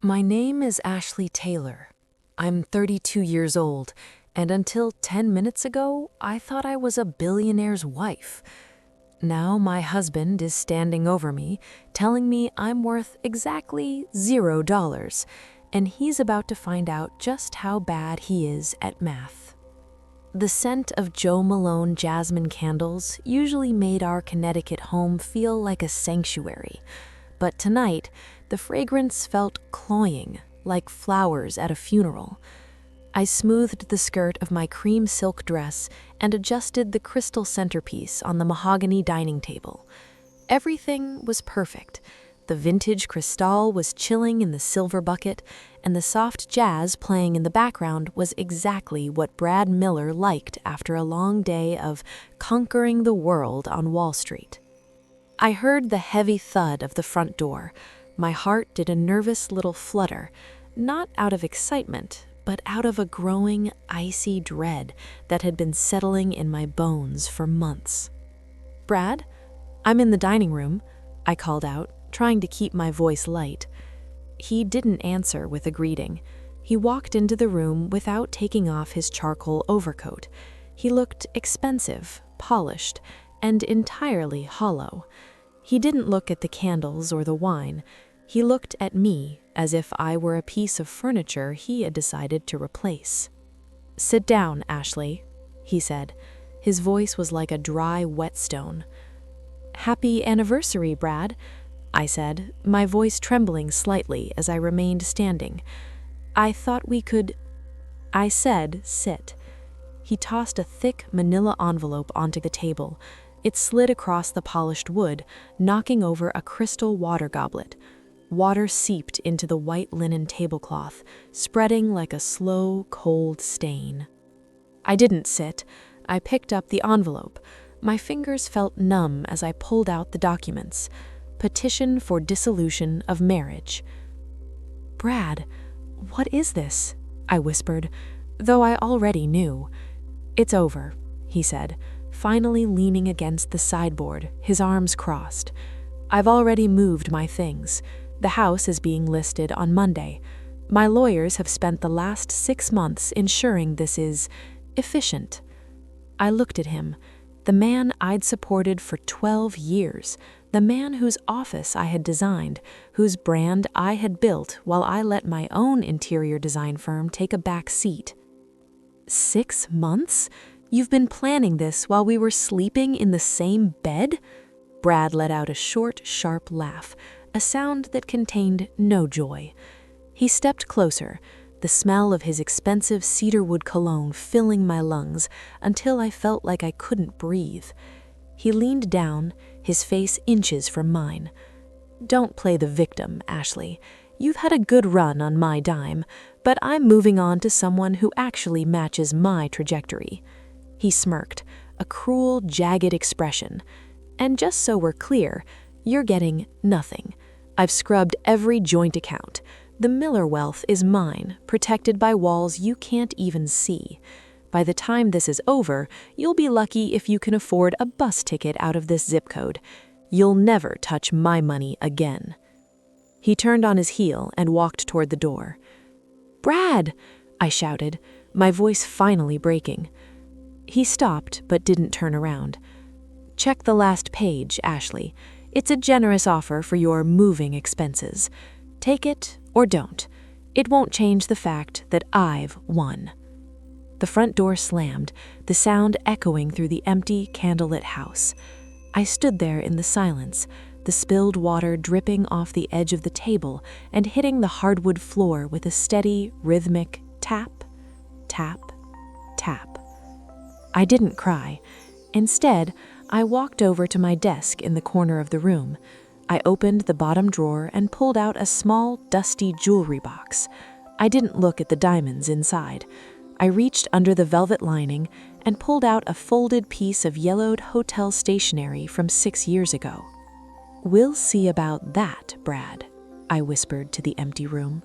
My name is Ashley Taylor. I'm 32 years old, and until 10 minutes ago, I thought I was a billionaire's wife. Now my husband is standing over me, telling me I'm worth exactly $0, and he's about to find out just how bad he is at math. The scent of Joe Malone jasmine candles usually made our Connecticut home feel like a sanctuary. But tonight, the fragrance felt cloying, like flowers at a funeral. I smoothed the skirt of my cream silk dress and adjusted the crystal centerpiece on the mahogany dining table. Everything was perfect. The vintage cristal was chilling in the silver bucket, and the soft jazz playing in the background was exactly what Brad Miller liked after a long day of conquering the world on Wall Street. I heard the heavy thud of the front door. My heart did a nervous little flutter, not out of excitement, but out of a growing, icy dread that had been settling in my bones for months. "Brad, I'm in the dining room," I called out, trying to keep my voice light. He didn't answer with a greeting. He walked into the room without taking off his charcoal overcoat. He looked expensive, polished, and entirely hollow. He didn't look at the candles or the wine. He looked at me as if I were a piece of furniture he had decided to replace. "Sit down, Ashley," he said. His voice was like a dry whetstone. "Happy anniversary, Brad," I said, my voice trembling slightly as I remained standing. "I thought we could—" I said, "Sit." He tossed a thick manila envelope onto the table. It slid across the polished wood, knocking over a crystal water goblet. Water seeped into the white linen tablecloth, spreading like a slow, cold stain. I didn't sit. I picked up the envelope. My fingers felt numb as I pulled out the documents. Petition for dissolution of marriage. "Brad, what is this?" I whispered, though I already knew. "It's over," he said, finally leaning against the sideboard, his arms crossed. "I've already moved my things. The house is being listed on Monday. My lawyers have spent the last 6 months ensuring this is efficient." I looked at him, the man I'd supported for 12 years, the man whose office I had designed, whose brand I had built while I let my own interior design firm take a back seat. 6 months? You've been planning this while we were sleeping in the same bed? Brad let out a short, sharp laugh, a sound that contained no joy. He stepped closer, the smell of his expensive cedarwood cologne filling my lungs until I felt like I couldn't breathe. He leaned down, his face inches from mine. "Don't play the victim, Ashley. You've had a good run on my dime, but I'm moving on to someone who actually matches my trajectory." He smirked, a cruel, jagged expression. "And just so we're clear, you're getting nothing. I've scrubbed every joint account. The Miller wealth is mine, protected by walls you can't even see. By the time this is over, you'll be lucky if you can afford a bus ticket out of this zip code. You'll never touch my money again." He turned on his heel and walked toward the door. "Brad!" I shouted, my voice finally breaking. He stopped but didn't turn around. "Check the last page, Ashley. It's a generous offer for your moving expenses. Take it or don't. It won't change the fact that I've won." The front door slammed, the sound echoing through the empty, candlelit house. I stood there in the silence, the spilled water dripping off the edge of the table and hitting the hardwood floor with a steady, rhythmic tap, tap, tap. I didn't cry. Instead, I walked over to my desk in the corner of the room. I opened the bottom drawer and pulled out a small, dusty jewelry box. I didn't look at the diamonds inside. I reached under the velvet lining and pulled out a folded piece of yellowed hotel stationery from 6 years ago. "We'll see about that, Brad," I whispered to the empty room.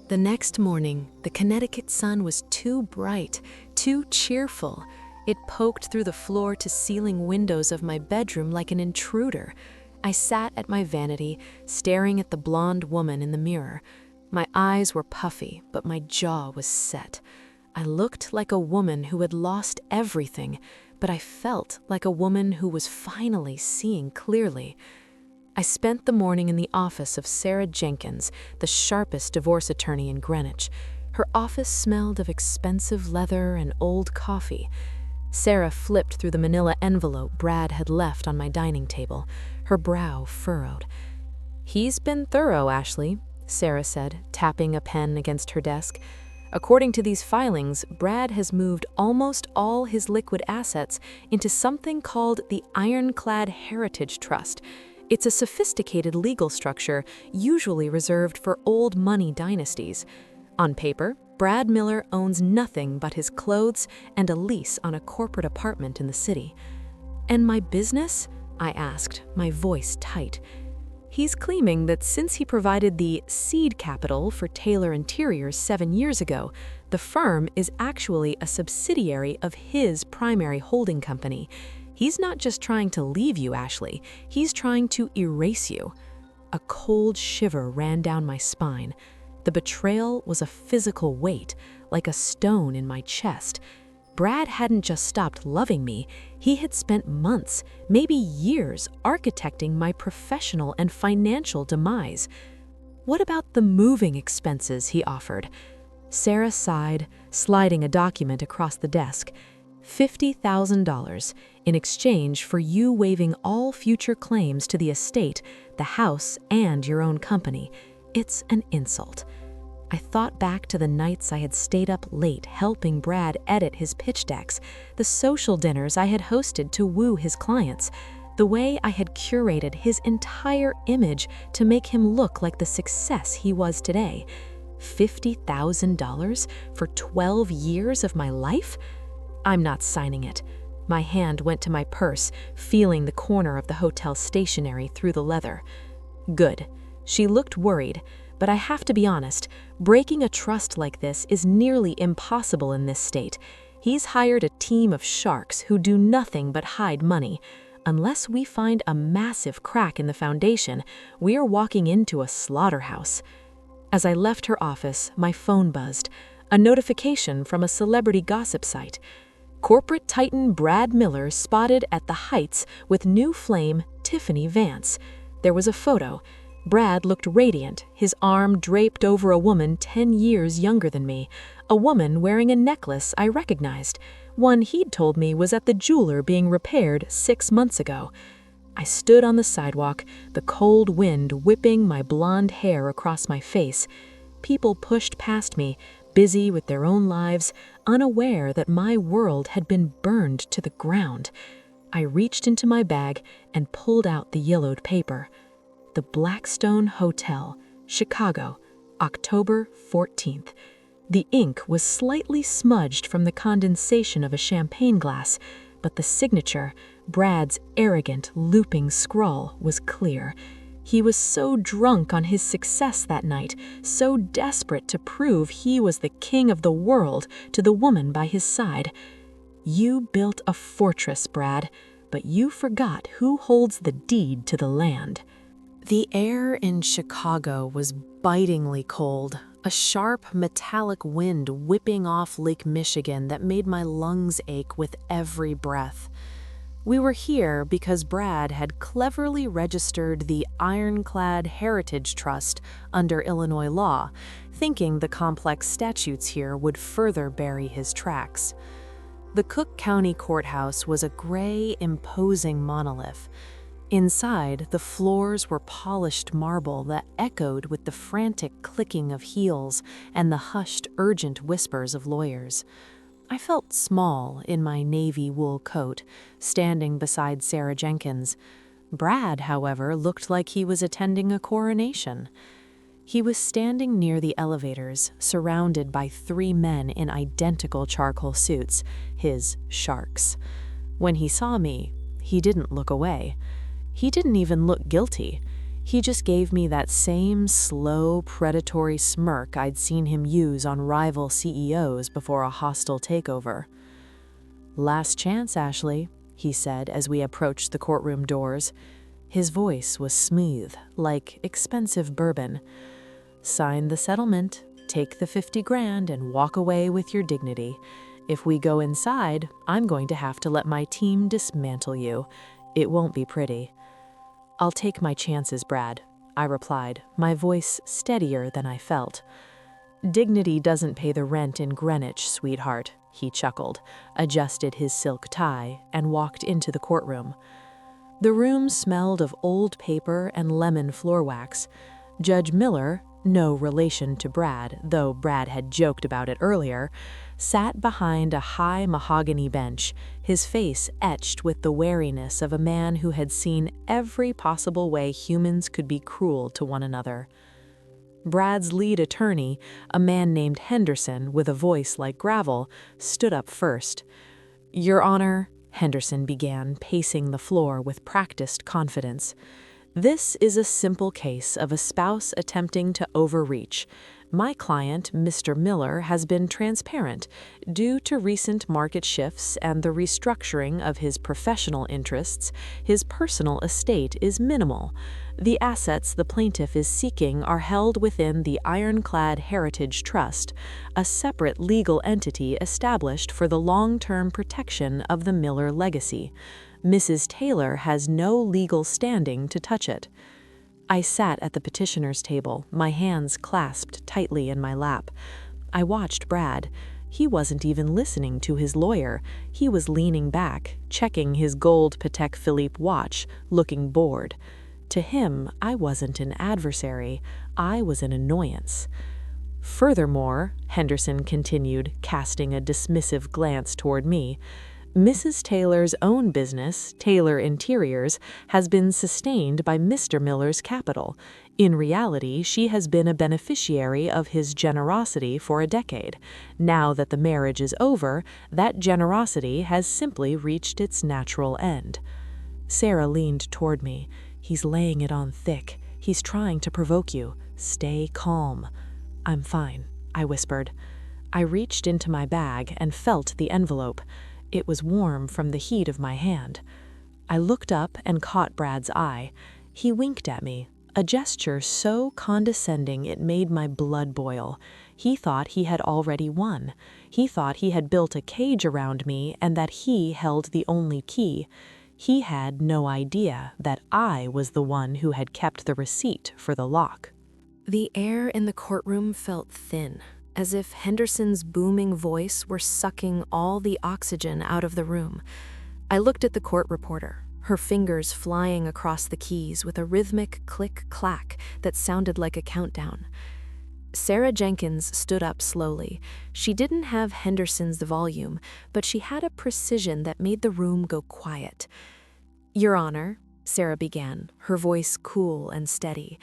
The next morning, the Connecticut sun was too bright, too cheerful. It poked through the floor-to-ceiling windows of my bedroom like an intruder. I sat at my vanity, staring at the blonde woman in the mirror. My eyes were puffy, but my jaw was set. I looked like a woman who had lost everything, but I felt like a woman who was finally seeing clearly. I spent the morning in the office of Sarah Jenkins, the sharpest divorce attorney in Greenwich. Her office smelled of expensive leather and old coffee. Sarah flipped through the manila envelope Brad had left on my dining table, her brow furrowed. "He's been thorough, Ashley," Sarah said, tapping a pen against her desk. "According to these filings, Brad has moved almost all his liquid assets into something called the Ironclad Heritage Trust. It's a sophisticated legal structure usually reserved for old money dynasties. On paper, Brad Miller owns nothing but his clothes and a lease on a corporate apartment in the city." "And my business?" I asked, my voice tight. "He's claiming that since he provided the seed capital for Taylor Interiors 7 years ago, the firm is actually a subsidiary of his primary holding company. He's not just trying to leave you, Ashley, he's trying to erase you." A cold shiver ran down my spine. The betrayal was a physical weight, like a stone in my chest. Brad hadn't just stopped loving me, he had spent months, maybe years, architecting my professional and financial demise. "What about the moving expenses?" he offered. Sarah sighed, sliding a document across the desk. $50,000 in exchange for you waiving all future claims to the estate, the house, and your own company. It's an insult. I thought back to the nights I had stayed up late helping Brad edit his pitch decks, the social dinners I had hosted to woo his clients, the way I had curated his entire image to make him look like the success he was today. $50,000 for 12 years of my life? I'm not signing it. My hand went to my purse, feeling the corner of the hotel stationery through the leather. Good. She looked worried, but I have to be honest, breaking a trust like this is nearly impossible in this state. He's hired a team of sharks who do nothing but hide money. Unless we find a massive crack in the foundation, we are walking into a slaughterhouse. As I left her office, my phone buzzed, a notification from a celebrity gossip site. Corporate titan Brad Miller spotted at the Heights with new flame Tiffany Vance. There was a photo. Brad looked radiant, his arm draped over a woman 10 years younger than me, a woman wearing a necklace I recognized, one he'd told me was at the jeweler being repaired 6 months ago. I stood on the sidewalk, the cold wind whipping my blonde hair across my face. People pushed past me, busy with their own lives, unaware that my world had been burned to the ground. I reached into my bag and pulled out the yellowed paper. The Blackstone Hotel, Chicago, October 14th. The ink was slightly smudged from the condensation of a champagne glass, but the signature, Brad's arrogant, looping scrawl, was clear. He was so drunk on his success that night, so desperate to prove he was the king of the world to the woman by his side. "You built a fortress, Brad, but you forgot who holds the deed to the land." The air in Chicago was bitingly cold, a sharp, metallic wind whipping off Lake Michigan that made my lungs ache with every breath. We were here because Brad had cleverly registered the Ironclad Heritage Trust under Illinois law, thinking the complex statutes here would further bury his tracks. The Cook County Courthouse was a gray, imposing monolith. Inside, the floors were polished marble that echoed with the frantic clicking of heels and the hushed, urgent whispers of lawyers. I felt small in my navy wool coat, standing beside Sarah Jenkins. Brad, however, looked like he was attending a coronation. He was standing near the elevators, surrounded by 3 men in identical charcoal suits, his sharks. When he saw me, he didn't look away. He didn't even look guilty. He just gave me that same slow, predatory smirk I'd seen him use on rival CEOs before a hostile takeover. "Last chance, Ashley," he said as we approached the courtroom doors. His voice was smooth, like expensive bourbon. Sign the settlement, take the 50 grand, and walk away with your dignity. If we go inside, I'm going to have to let my team dismantle you. It won't be pretty." "I'll take my chances, Brad," I replied, my voice steadier than I felt. "Dignity doesn't pay the rent in Greenwich, sweetheart," he chuckled, adjusted his silk tie, and walked into the courtroom. The room smelled of old paper and lemon floor wax. Judge Miller, no relation to Brad, though Brad had joked about it earlier, sat behind a high mahogany bench, his face etched with the wariness of a man who had seen every possible way humans could be cruel to one another. Brad's lead attorney, a man named Henderson with a voice like gravel, stood up first. "Your Honor," Henderson began, pacing the floor with practiced confidence, "this is a simple case of a spouse attempting to overreach. My client, Mr. Miller, has been transparent. Due to recent market shifts and the restructuring of his professional interests, his personal estate is minimal. The assets the plaintiff is seeking are held within the Ironclad Heritage Trust, a separate legal entity established for the long-term protection of the Miller legacy. Mrs. Taylor has no legal standing to touch it." I sat at the petitioner's table, my hands clasped tightly in my lap. I watched Brad. He wasn't even listening to his lawyer. He was leaning back, checking his gold Patek Philippe watch, looking bored. To him, I wasn't an adversary. I was an annoyance. "Furthermore," Henderson continued, casting a dismissive glance toward me, "Mrs. Taylor's own business, Taylor Interiors, has been sustained by Mr. Miller's capital. In reality, she has been a beneficiary of his generosity for a decade. Now that the marriage is over, that generosity has simply reached its natural end." Sarah leaned toward me. "He's laying it on thick. He's trying to provoke you. Stay calm." "I'm fine," I whispered. I reached into my bag and felt the envelope. It was warm from the heat of my hand. I looked up and caught Brad's eye. He winked at me, a gesture so condescending it made my blood boil. He thought he had already won. He thought he had built a cage around me and that he held the only key. He had no idea that I was the one who had kept the receipt for the lock. The air in the courtroom felt thin, as if Henderson's booming voice were sucking all the oxygen out of the room. I looked at the court reporter, her fingers flying across the keys with a rhythmic click-clack that sounded like a countdown. Sarah Jenkins stood up slowly. She didn't have Henderson's volume, but she had a precision that made the room go quiet. "Your Honor," Sarah began, her voice cool and steady,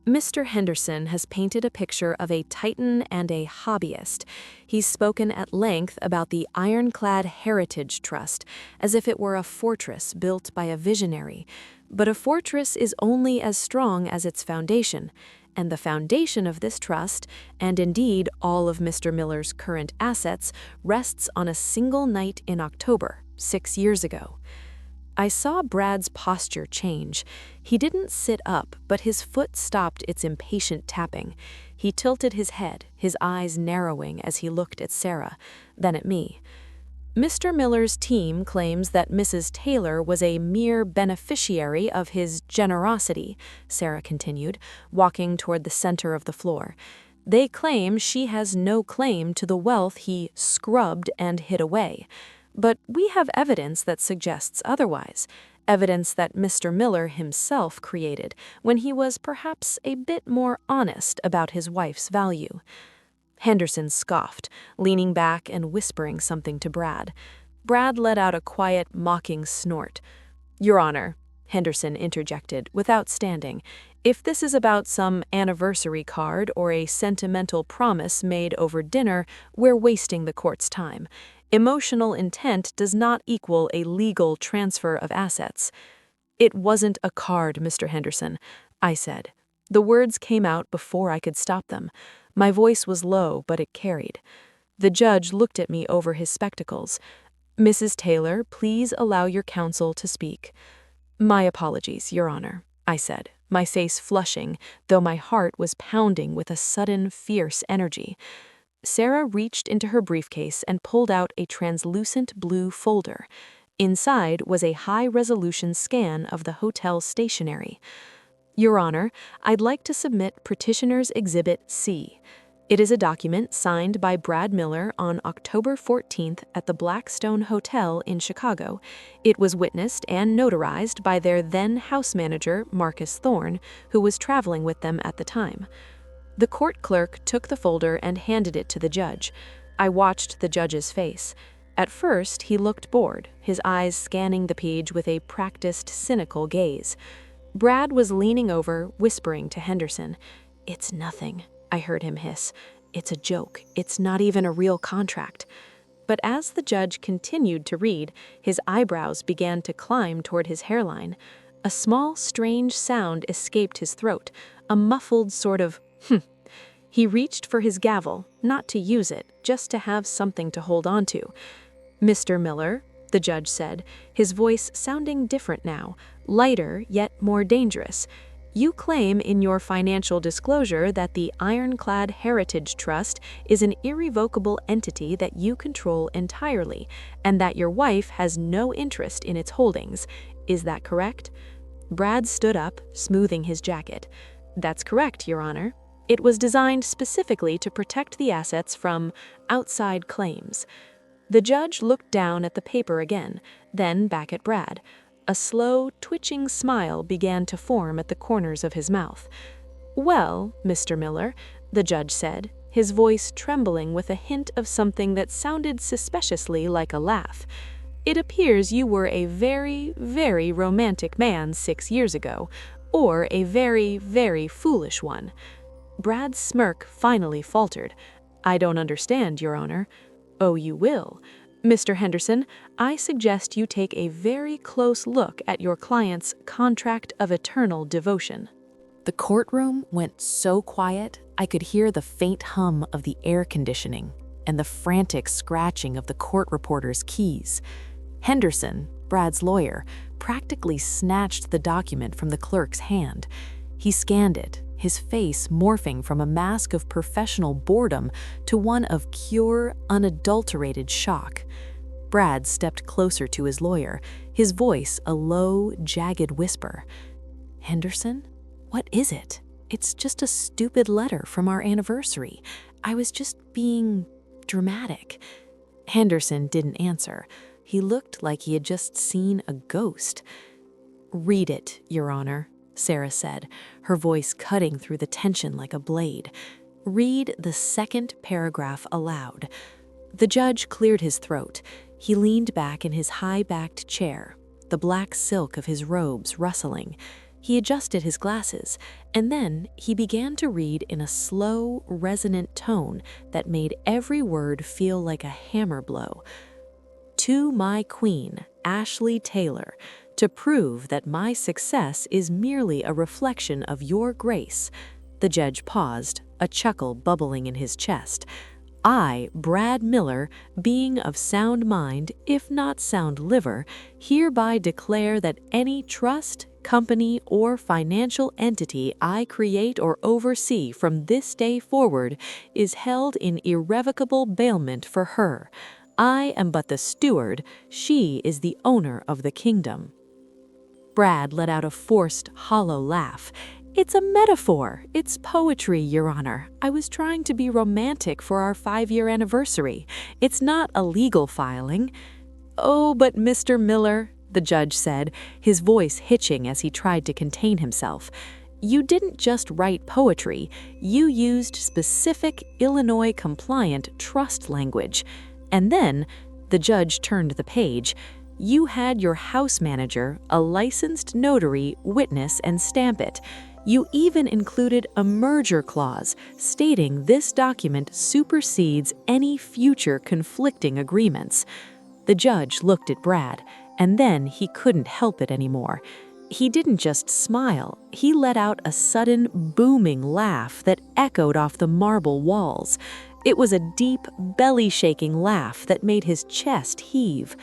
"Mr. Henderson has painted a picture of a titan and a hobbyist. He's spoken at length about the Ironclad Heritage Trust, as if it were a fortress built by a visionary. But a fortress is only as strong as its foundation, and the foundation of this trust, and indeed all of Mr. Miller's current assets, rests on a single night in October, 6 years ago." I saw Brad's posture change. He didn't sit up, but his foot stopped its impatient tapping. He tilted his head, his eyes narrowing as he looked at Sarah, then at me. "Mr. Miller's team claims that Mrs. Taylor was a mere beneficiary of his generosity," Sarah continued, walking toward the center of the floor. "They claim she has no claim to the wealth he scrubbed and hid away. But we have evidence that suggests otherwise, evidence that Mr. Miller himself created when he was perhaps a bit more honest about his wife's value." Henderson scoffed, leaning back and whispering something to Brad. Brad let out a quiet, mocking snort. "Your Honor," Henderson interjected, without standing, "if this is about some anniversary card or a sentimental promise made over dinner, we're wasting the court's time. Emotional intent does not equal a legal transfer of assets." "It wasn't a card, Mr. Henderson," I said. The words came out before I could stop them. My voice was low, but it carried. The judge looked at me over his spectacles. "Mrs. Taylor, please allow your counsel to speak." "My apologies, Your Honor," I said, my face flushing, though my heart was pounding with a sudden, fierce energy. Sarah reached into her briefcase and pulled out a translucent blue folder. Inside was a high-resolution scan of the hotel stationery. Your Honor, I'd like to submit Petitioner's Exhibit C. It is a document signed by Brad Miller on October 14th at the Blackstone Hotel in Chicago. It was witnessed and notarized by their then house manager, Marcus Thorne, who was traveling with them at the time. The court clerk took the folder and handed it to the judge. I watched the judge's face. At first, he looked bored, his eyes scanning the page with a practiced, cynical gaze. Brad was leaning over, whispering to Henderson. "It's nothing," I heard him hiss. "It's a joke. It's not even a real contract." But as the judge continued to read, his eyebrows began to climb toward his hairline. A small, strange sound escaped his throat, a muffled sort of He reached for his gavel, not to use it, just to have something to hold on to. "Mr. Miller," the judge said, his voice sounding different now, lighter yet more dangerous. "You claim in your financial disclosure that the Ironclad Heritage Trust is an irrevocable entity that you control entirely, and that your wife has no interest in its holdings. Is that correct?" Brad stood up, smoothing his jacket. "That's correct, Your Honor. It was designed specifically to protect the assets from outside claims." The judge looked down at the paper again, then back at Brad. A slow, twitching smile began to form at the corners of his mouth. "Well, Mr. Miller," the judge said, his voice trembling with a hint of something that sounded suspiciously like a laugh, "it appears you were a very, very romantic man 6 years ago, or a very, very foolish one." Brad's smirk finally faltered. "I don't understand, Your Honor." "Oh, you will. Mr. Henderson, I suggest you take a very close look at your client's contract of eternal devotion." The courtroom went so quiet, I could hear the faint hum of the air conditioning and the frantic scratching of the court reporter's keys. Henderson, Brad's lawyer, practically snatched the document from the clerk's hand. He scanned it, his face morphing from a mask of professional boredom to one of pure, unadulterated shock. Brad stepped closer to his lawyer, his voice a low, jagged whisper. "Henderson, what is it? It's just a stupid letter from our anniversary. I was just being dramatic." Henderson didn't answer. He looked like he had just seen a ghost. "Read it, Your Honor," Sarah said, her voice cutting through the tension like a blade. "Read the second paragraph aloud." The judge cleared his throat. He leaned back in his high-backed chair, the black silk of his robes rustling. He adjusted his glasses, and then he began to read in a slow, resonant tone that made every word feel like a hammer blow. "To my queen, Ashley Taylor, to prove that my success is merely a reflection of your grace." The judge paused, a chuckle bubbling in his chest. "I, Brad Miller, being of sound mind, if not sound liver, hereby declare that any trust, company, or financial entity I create or oversee from this day forward is held in irrevocable bailment for her. I am but the steward, she is the owner of the kingdom." Brad let out a forced, hollow laugh. "It's a metaphor. It's poetry, Your Honor. I was trying to be romantic for our 5-year anniversary. It's not a legal filing." "Oh, but Mr. Miller," the judge said, his voice hitching as he tried to contain himself, "you didn't just write poetry. You used specific Illinois-compliant trust language. And then," the judge turned the page, "you had your house manager, a licensed notary, witness and stamp it. You even included a merger clause stating this document supersedes any future conflicting agreements." The judge looked at Brad, and then he couldn't help it anymore. He didn't just smile, he let out a sudden, booming laugh that echoed off the marble walls. It was a deep, belly-shaking laugh that made his chest heave.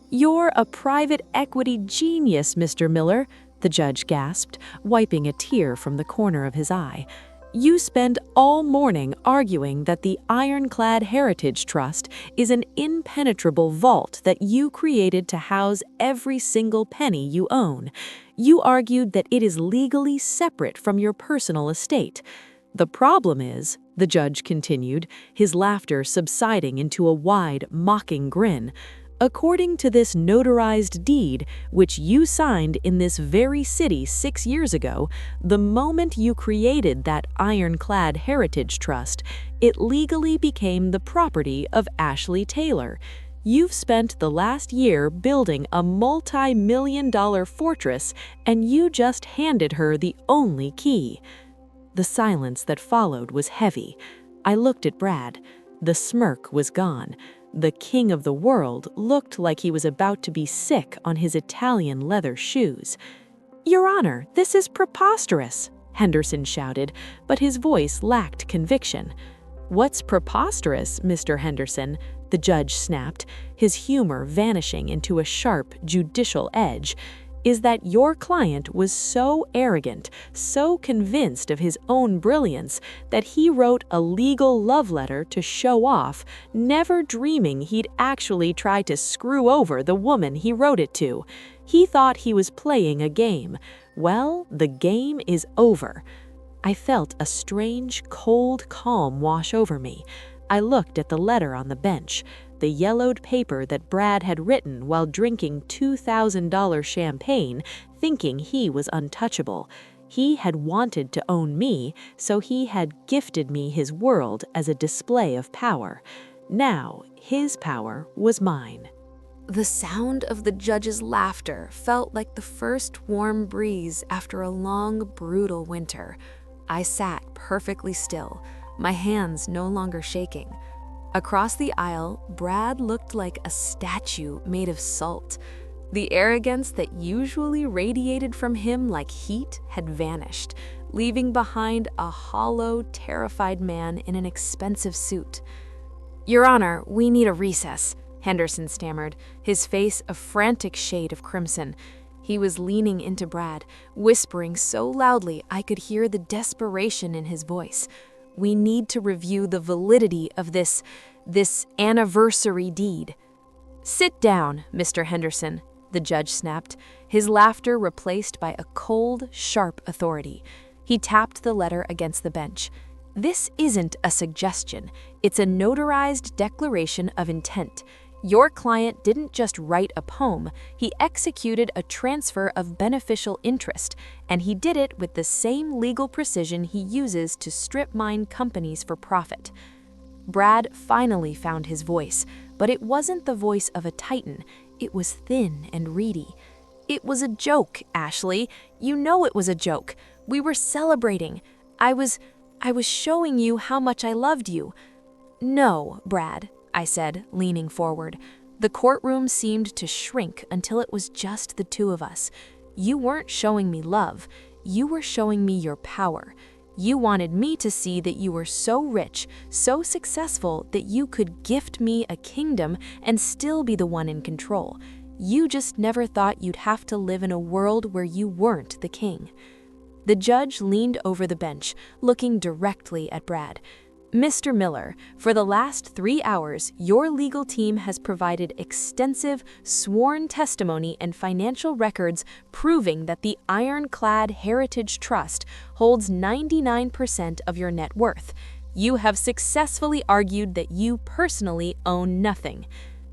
"You're a private equity genius, Mr. Miller," the judge gasped, wiping a tear from the corner of his eye. "You spend all morning arguing that the ironclad Heritage Trust is an impenetrable vault that you created to house every single penny you own. You argued that it is legally separate from your personal estate. The problem is," the judge continued, his laughter subsiding into a wide, mocking grin, "according to this notarized deed, which you signed in this very city 6 years ago, the moment you created that ironclad Heritage Trust, it legally became the property of Ashley Taylor. You've spent the last year building a multi-million-dollar fortress, and you just handed her the only key." The silence that followed was heavy. I looked at Brad. The smirk was gone. The king of the world looked like he was about to be sick on his Italian leather shoes. "Your Honor, this is preposterous," Henderson shouted, but his voice lacked conviction. "What's preposterous, Mr. Henderson?" the judge snapped, his humor vanishing into a sharp, judicial edge. "Is that your client was so arrogant, so convinced of his own brilliance, that he wrote a legal love letter to show off, never dreaming he'd actually try to screw over the woman he wrote it to. He thought he was playing a game. Well, the game is over." I felt a strange, cold calm wash over me. I looked at the letter on the bench, the yellowed paper that Brad had written while drinking $2,000 champagne, thinking he was untouchable. He had wanted to own me, so he had gifted me his world as a display of power. Now, his power was mine. The sound of the judge's laughter felt like the first warm breeze after a long, brutal winter. I sat perfectly still, my hands no longer shaking. Across the aisle, Brad looked like a statue made of salt. The arrogance that usually radiated from him like heat had vanished, leaving behind a hollow, terrified man in an expensive suit. "Your Honor, we need a recess," Henderson stammered, his face a frantic shade of crimson. He was leaning into Brad, whispering so loudly I could hear the desperation in his voice. "We need to review the validity of this anniversary deed." "Sit down, Mr. Henderson," the judge snapped, his laughter replaced by a cold, sharp authority. He tapped the letter against the bench. "This isn't a suggestion. It's a notarized declaration of intent. Your client didn't just write a poem, he executed a transfer of beneficial interest, and he did it with the same legal precision he uses to strip mine companies for profit." Brad finally found his voice, but it wasn't the voice of a titan. It was thin and reedy. "It was a joke, Ashley. You know it was a joke. We were celebrating. I was showing you how much I loved you." "No, Brad," I said, leaning forward. The courtroom seemed to shrink until it was just the two of us. "You weren't showing me love. You were showing me your power. You wanted me to see that you were so rich, so successful that you could gift me a kingdom and still be the one in control. You just never thought you'd have to live in a world where you weren't the king." The judge leaned over the bench, looking directly at Brad. "Mr. Miller, for the last 3 hours, your legal team has provided extensive, sworn testimony and financial records proving that the ironclad Heritage Trust holds 99% of your net worth. You have successfully argued that you personally own nothing."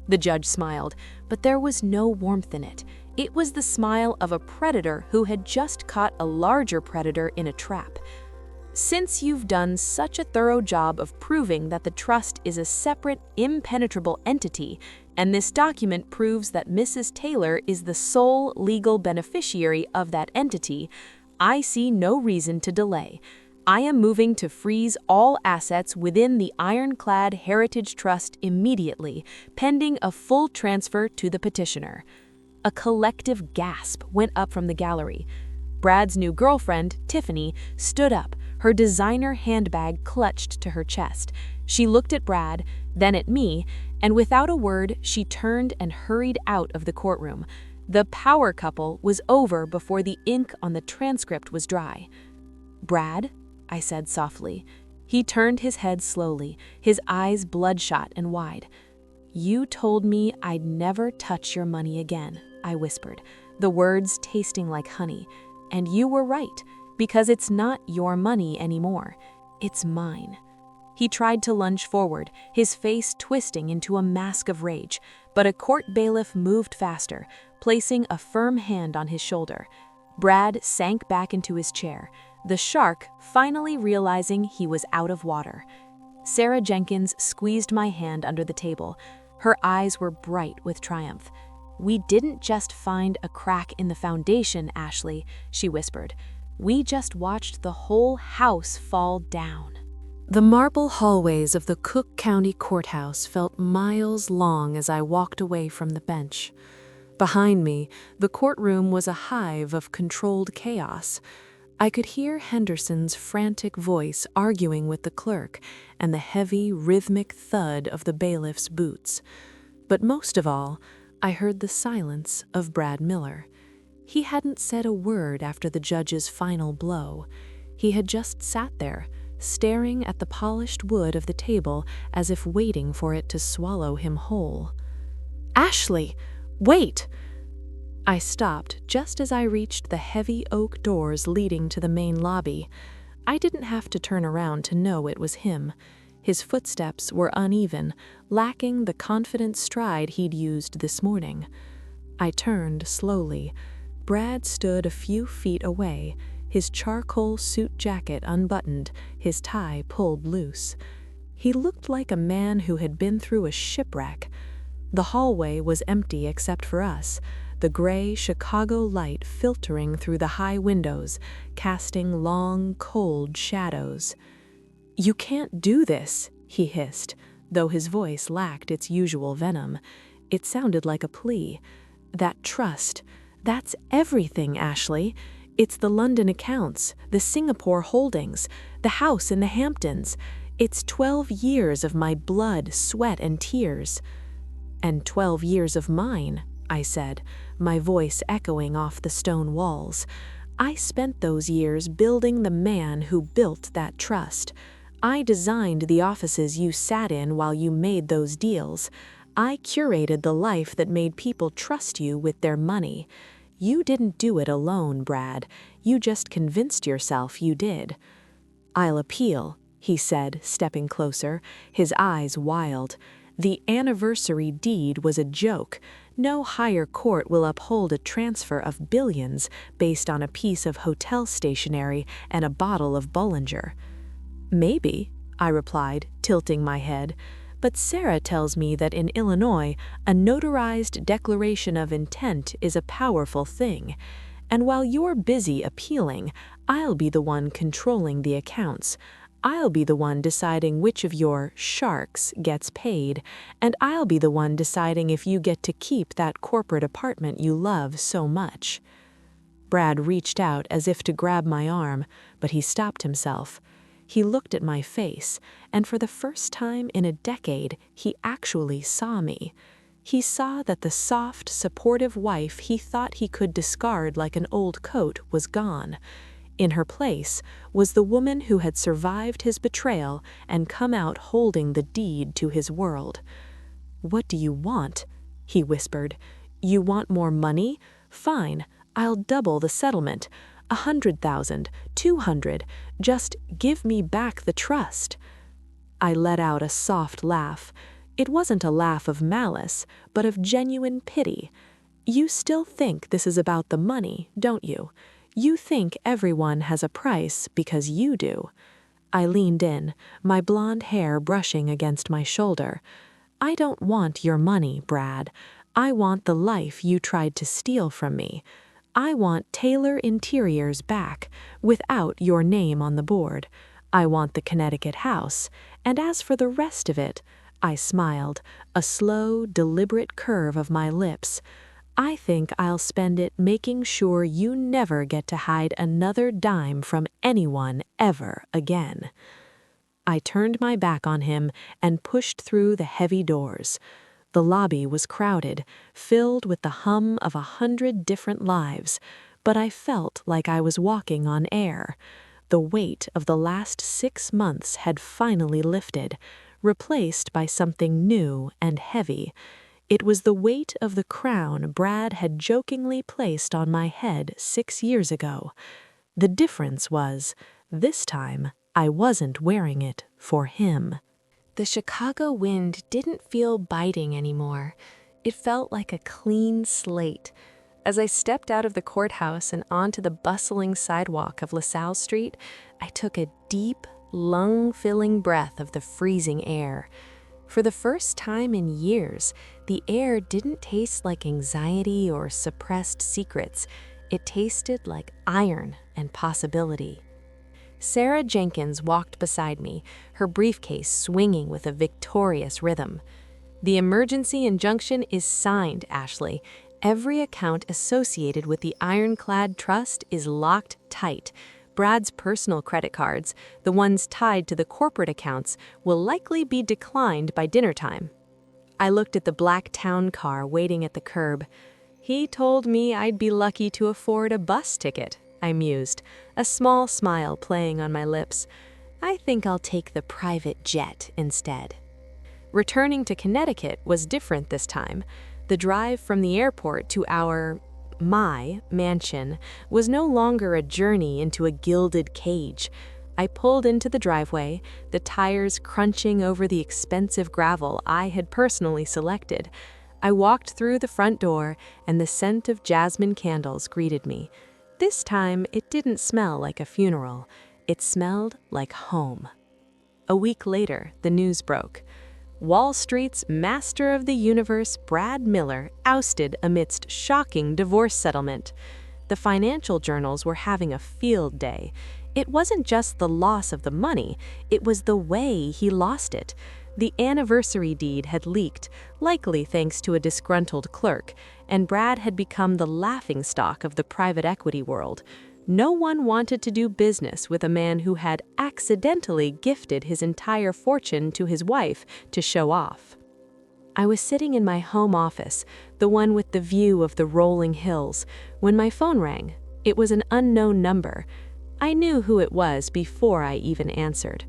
The judge smiled, but there was no warmth in it. It was the smile of a predator who had just caught a larger predator in a trap. "Since you've done such a thorough job of proving that the trust is a separate, impenetrable entity, and this document proves that Mrs. Taylor is the sole legal beneficiary of that entity, I see no reason to delay. I am moving to freeze all assets within the ironclad Heritage Trust immediately, pending a full transfer to the petitioner." A collective gasp went up from the gallery. Brad's new girlfriend, Tiffany, stood up, her designer handbag clutched to her chest. She looked at Brad, then at me, and without a word, she turned and hurried out of the courtroom. The power couple was over before the ink on the transcript was dry. "Brad?" I said softly. He turned his head slowly, his eyes bloodshot and wide. "You told me I'd never touch your money again," I whispered, the words tasting like honey. "And you were right, because it's not your money anymore. It's mine." He tried to lunge forward, his face twisting into a mask of rage, but a court bailiff moved faster, placing a firm hand on his shoulder. Brad sank back into his chair, the shark finally realizing he was out of water. Sarah Jenkins squeezed my hand under the table. Her eyes were bright with triumph. "We didn't just find a crack in the foundation, Ashley," she whispered. "We just watched the whole house fall down." The marble hallways of the Cook County Courthouse felt miles long as I walked away from the bench. Behind me, the courtroom was a hive of controlled chaos. I could hear Henderson's frantic voice arguing with the clerk and the heavy, rhythmic thud of the bailiff's boots. But most of all, I heard the silence of Brad Miller. He hadn't said a word after the judge's final blow. He had just sat there, staring at the polished wood of the table as if waiting for it to swallow him whole. "Ashley, wait!" I stopped just as I reached the heavy oak doors leading to the main lobby. I didn't have to turn around to know it was him. His footsteps were uneven, lacking the confident stride he'd used this morning. I turned slowly. Brad stood a few feet away, his charcoal suit jacket unbuttoned, his tie pulled loose. He looked like a man who had been through a shipwreck. The hallway was empty except for us, the gray Chicago light filtering through the high windows, casting long, cold shadows. "You can't do this," he hissed, though his voice lacked its usual venom. It sounded like a plea. "That trust, that's everything, Ashley. It's the London accounts, the Singapore holdings, the house in the Hamptons. It's 12 years of my blood, sweat, and tears." "And 12 years of mine," I said, my voice echoing off the stone walls. "I spent those years building the man who built that trust. I designed the offices you sat in while you made those deals. I curated the life that made people trust you with their money. You didn't do it alone, Brad. You just convinced yourself you did." "I'll appeal," he said, stepping closer, his eyes wild. "The anniversary deed was a joke. No higher court will uphold a transfer of billions based on a piece of hotel stationery and a bottle of Bollinger." "Maybe," I replied, tilting my head. "But Sarah tells me that in Illinois, a notarized declaration of intent is a powerful thing. And while you're busy appealing, I'll be the one controlling the accounts. I'll be the one deciding which of your sharks gets paid, and I'll be the one deciding if you get to keep that corporate apartment you love so much." Brad reached out as if to grab my arm, but he stopped himself. He looked at my face, and for the first time in a decade, he actually saw me. He saw that the soft, supportive wife he thought he could discard like an old coat was gone. In her place was the woman who had survived his betrayal and come out holding the deed to his world. "What do you want?" he whispered. "You want more money? Fine, I'll double the settlement. 100,000, 200, just give me back the trust." I let out a soft laugh. It wasn't a laugh of malice, but of genuine pity. "You still think this is about the money, don't you? You think everyone has a price because you do." I leaned in, my blonde hair brushing against my shoulder. "I don't want your money, Brad. I want the life you tried to steal from me. I want Taylor Interiors back, without your name on the board. I want the Connecticut house, and as for the rest of it," I smiled, a slow, deliberate curve of my lips, "I think I'll spend it making sure you never get to hide another dime from anyone ever again." I turned my back on him and pushed through the heavy doors. The lobby was crowded, filled with the hum of 100 different lives, but I felt like I was walking on air. The weight of the last 6 months had finally lifted, replaced by something new and heavy. It was the weight of the crown Brad had jokingly placed on my head 6 years ago. The difference was, this time, I wasn't wearing it for him. The Chicago wind didn't feel biting anymore. It felt like a clean slate. As I stepped out of the courthouse and onto the bustling sidewalk of LaSalle Street, I took a deep, lung-filling breath of the freezing air. For the first time in years, the air didn't taste like anxiety or suppressed secrets. It tasted like iron and possibility. Sarah Jenkins walked beside me, her briefcase swinging with a victorious rhythm. "The emergency injunction is signed, Ashley. Every account associated with the ironclad trust is locked tight. Brad's personal credit cards, the ones tied to the corporate accounts, will likely be declined by dinner time." I looked at the black town car waiting at the curb. "He told me I'd be lucky to afford a bus ticket," I mused, a small smile playing on my lips. "I think I'll take the private jet instead." Returning to Connecticut was different this time. The drive from the airport to my mansion was no longer a journey into a gilded cage. I pulled into the driveway, the tires crunching over the expensive gravel I had personally selected. I walked through the front door, and the scent of jasmine candles greeted me. This time, it didn't smell like a funeral. It smelled like home. A week later, the news broke. Wall Street's master of the universe, Brad Miller, ousted amidst shocking divorce settlement. The financial journals were having a field day. It wasn't just the loss of the money, it was the way he lost it. The anniversary deed had leaked, likely thanks to a disgruntled clerk, and Brad had become the laughingstock of the private equity world. No one wanted to do business with a man who had accidentally gifted his entire fortune to his wife to show off. I was sitting in my home office, the one with the view of the rolling hills, when my phone rang. It was an unknown number. I knew who it was before I even answered.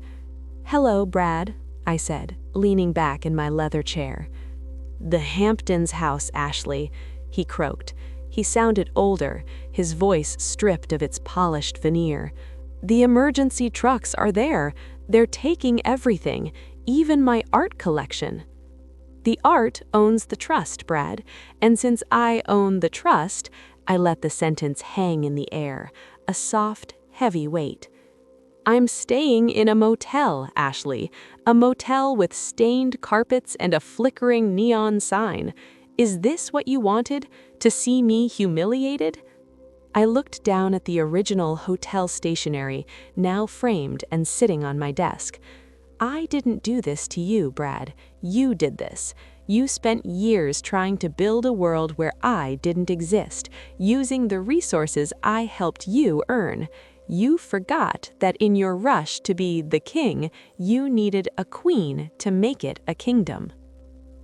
"Hello, Brad," I said, leaning back in my leather chair. "The Hamptons house, Ashley," he croaked. He sounded older, his voice stripped of its polished veneer. "The emergency trucks are there. They're taking everything, even my art collection." "The art owns the trust, Brad, and since I own the trust," I let the sentence hang in the air, a soft, heavy weight. "I'm staying in a motel, Ashley, a motel with stained carpets and a flickering neon sign. Is this what you wanted, to see me humiliated?" I looked down at the original hotel stationery, now framed and sitting on my desk. "I didn't do this to you, Brad. You did this. You spent years trying to build a world where I didn't exist, using the resources I helped you earn. You forgot that in your rush to be the king, you needed a queen to make it a kingdom."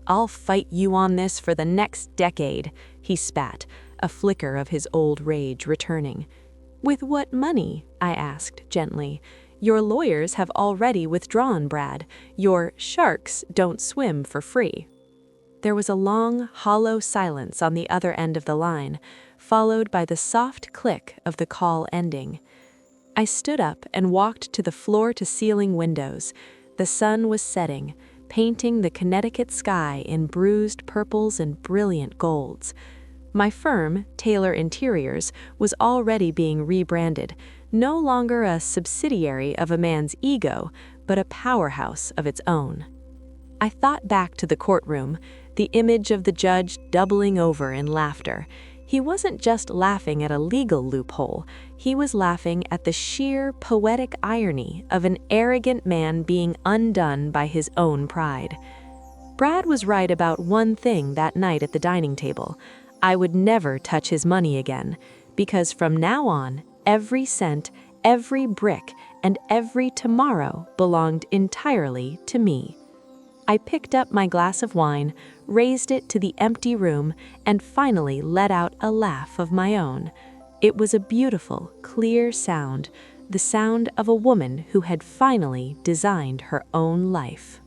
"I'll fight you on this for the next decade," he spat, a flicker of his old rage returning. "With what money?" I asked gently. "Your lawyers have already withdrawn, Brad. Your sharks don't swim for free." There was a long, hollow silence on the other end of the line, followed by the soft click of the call ending. I stood up and walked to the floor-to-ceiling windows. The sun was setting, painting the Connecticut sky in bruised purples and brilliant golds. My firm, Taylor Interiors, was already being rebranded, no longer a subsidiary of a man's ego, but a powerhouse of its own. I thought back to the courtroom, the image of the judge doubling over in laughter. He wasn't just laughing at a legal loophole, he was laughing at the sheer poetic irony of an arrogant man being undone by his own pride. Brad was right about one thing that night at the dining table. I would never touch his money again, because from now on, every cent, every brick, and every tomorrow belonged entirely to me. I picked up my glass of wine, raised it to the empty room, and finally let out a laugh of my own. It was a beautiful, clear sound, the sound of a woman who had finally designed her own life.